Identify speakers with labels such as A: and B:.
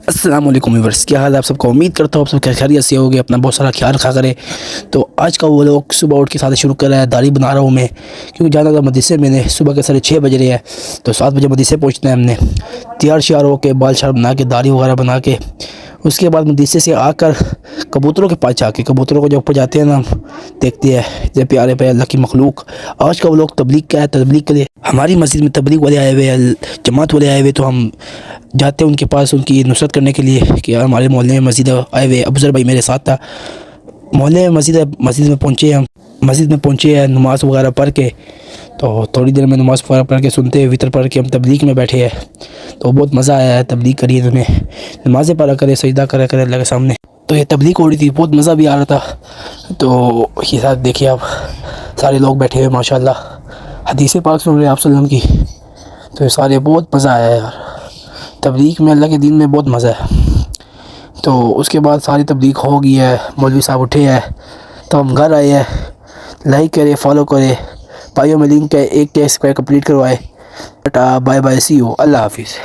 A: السلام علیکم ویورس، کیا حال ہے آپ سب کا؟ امید کرتا ہوں آپ سب خیریت سے ہوگے، اپنا بہت سارا خیال رکھا کرے۔ تو آج کا وہ لوگ صبح اٹھ کے ساتھ شروع کر رہا ہے، داڑھی بنا رہا ہوں میں، کیونکہ جانا تھا مدرسے میں نے، صبح کے 6:30 بج رہے ہیں، تو 7 بجے مدرسے پہنچنا ہے ہم نے۔ تیار شیار ہو کے بال شال بنا کے داڑھی وغیرہ بنا کے، اس کے بعد مدرسے سے آ کر کبوتروں کے پاس جا کے، کبوتروں کو جب اوپر جاتے ہیں نا، دیکھتے ہیں اتنے پیارے پیارے اللہ کی مخلوق۔ آج کا وہ لوگ تبلیغ کا ہے، تبلیغ کے لیے ہماری مسجد میں تبلیغ والے آئے ہوئے ہیں، جماعت والے آئے ہوئے، تو ہم جاتے ہیں ان کے پاس ان کی نصرت کرنے کے لیے کہ ہمارے محلے میں مسجد آئے ہوئے۔ افضل بھائی میرے ساتھ تھا، محلے میں مسجد میں پہنچے ہم، مسجد میں پہنچے ہیں نماز وغیرہ پڑھ کے، تو تھوڑی دیر میں نماز وغیرہ پڑھ کے سنتے ہیں، وطر پڑھ کے ہم تبلیغ میں بیٹھے ہیں۔ تو بہت مزہ آیا ہے، تبلیغ کری انہوں نے، نمازیں پڑھا کرے، سجدہ کرا کرے اللہ کے سامنے۔ تو یہ تبلیغ ہو رہی تھی، بہت مزہ بھی آ رہا تھا۔ تو یہ ساتھ دیکھیے آپ، سارے لوگ بیٹھے ہوئے ماشاءاللہ، حدیث پاک سن رہے ہیں آپ صلی اللہ علیہ وسلم کی۔ تو یہ سارے بہت مزہ آیا ہے یار، تبلیغ میں اللہ کے دین میں بہت مزہ ہے۔ تو اس کے بعد ساری تبلیغ ہو گئی ہے، مولوی صاحب اٹھے ہیں، تو ہم گھر آئے ہیں۔ لائک کرے، فالو کرے، بھائیوں میں لنک ہے، ایک ٹیکسٹ کمپلیٹ کروائے۔ Tata, bye bye, see you, اللہ حافظ۔